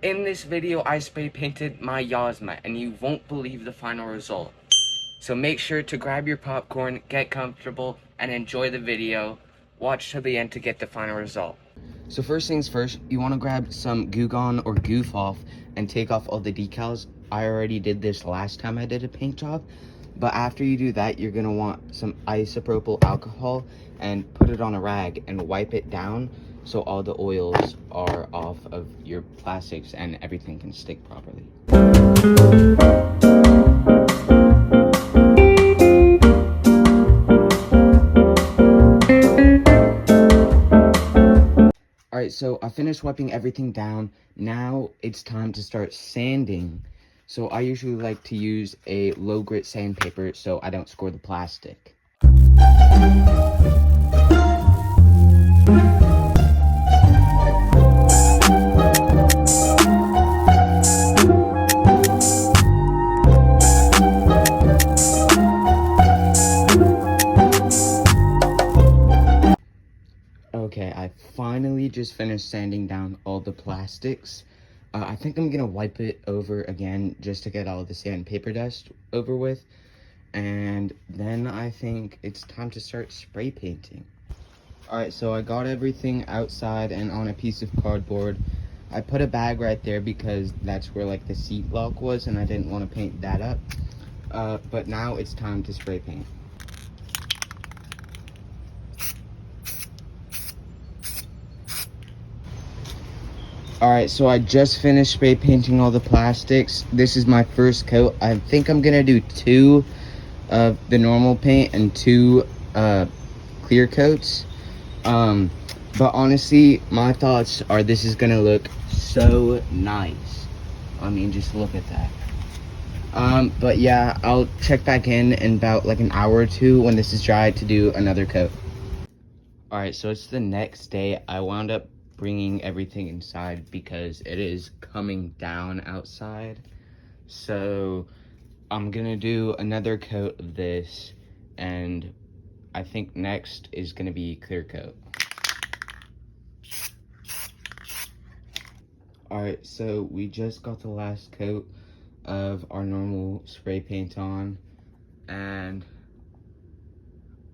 In this video, I spray painted my Yozma, and you won't believe the final result. So make sure to grab your popcorn, get comfortable, and enjoy the video. Watch till the end to get the final result. So first things first, you want to grab some Goo Gone or Goof Off and take off all the decals. I already did this last time I did a paint job. But after you do that, you're going to want some isopropyl alcohol and put it on a rag and wipe it down so all the oils are off of your plastics and everything can stick properly. Alright, so I finished wiping everything down. Now it's time to start sanding. So I usually like to use a low grit sandpaper so I don't score the plastic. Okay, I finally just finished sanding down all the plastics. I think I'm gonna wipe it over again just to get all the sandpaper dust over with. And then I think it's time to start spray painting. Alright, so I got everything outside and on a piece of cardboard. I put a bag right there because that's where like the seat lock was and I didn't want to paint that up. But now it's time to spray paint. Alright, so I just finished spray painting all the plastics. This is my first coat. I think I'm gonna do 2 of the normal paint and 2 clear coats. But honestly, my thoughts are this is gonna look so nice. I mean, just look at that. But yeah, I'll check back in about like an hour or 2 when this is dry to do another coat. Alright, so it's the next day. I wound up bringing everything inside because it is coming down outside. So I'm gonna do another coat of this, and I think next is gonna be clear coat. Alright, so we just got the last coat of our normal spray paint on, and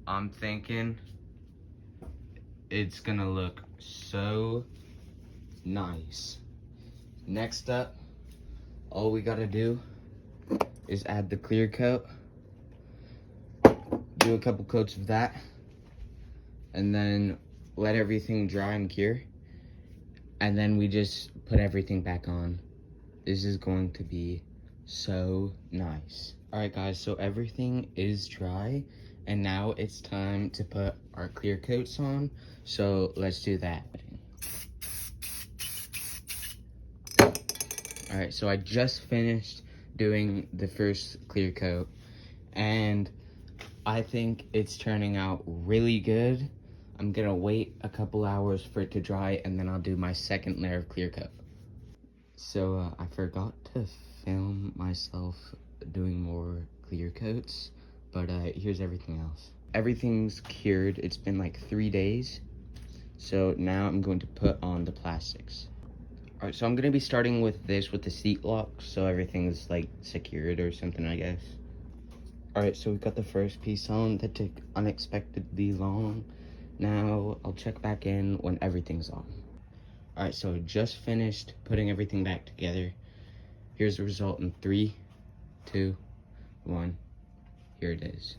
I'm thinking it's gonna look so nice. Next up, all we gotta do is add the clear coat, do a couple coats of that, and then let everything dry and cure, and then we just put everything back on. This is going to be so nice. Alright guys, so everything is dry, and now it's time to put our clear coats on, so let's do that. Alright, so I just finished doing the first clear coat, and I think it's turning out really good. I'm gonna wait a couple hours for it to dry, and then I'll do my second layer of clear coat. So I forgot to film myself doing more clear coats, but here's everything else. Everything's cured. It's been like 3 days. So now I'm going to put on the plastics. Alright, so I'm going to be starting with this, with the seat lock, so everything's like secured or something, I guess. Alright, so we got the first piece on that took unexpectedly long. Now I'll check back in when everything's on. Alright, so I just finished putting everything back together. Here's the result in 3, 2, 1. Here it is.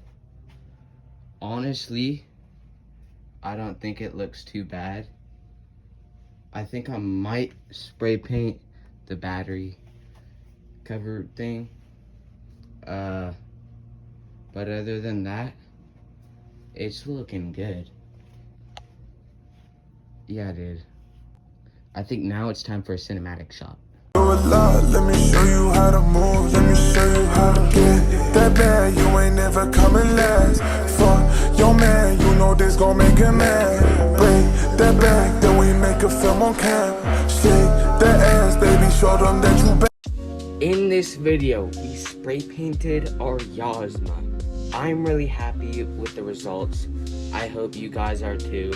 Honestly, I don't think it looks too bad. I think I might spray paint the battery cover thing. But other than that, it's looking good. Yeah, dude. I think now it's time for a cinematic shot. Let me show you how to move, let me show you how to get that bad. You ain't never coming last. Fuck your man, you know this gon' make him mad. Break that back, then we make a film on cam. Shake that ass, baby, show them that you back. In this video, we spray painted our Yozma. I'm really happy with the results. I hope you guys are too.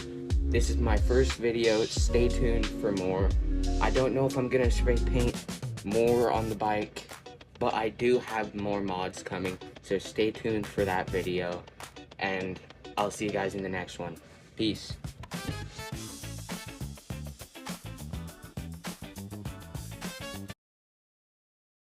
This is my first video. Stay tuned for more. I don't know if I'm gonna spray paint more on the bike, but I do have more mods coming, so stay tuned for that video, and I'll see you guys in the next one. Peace.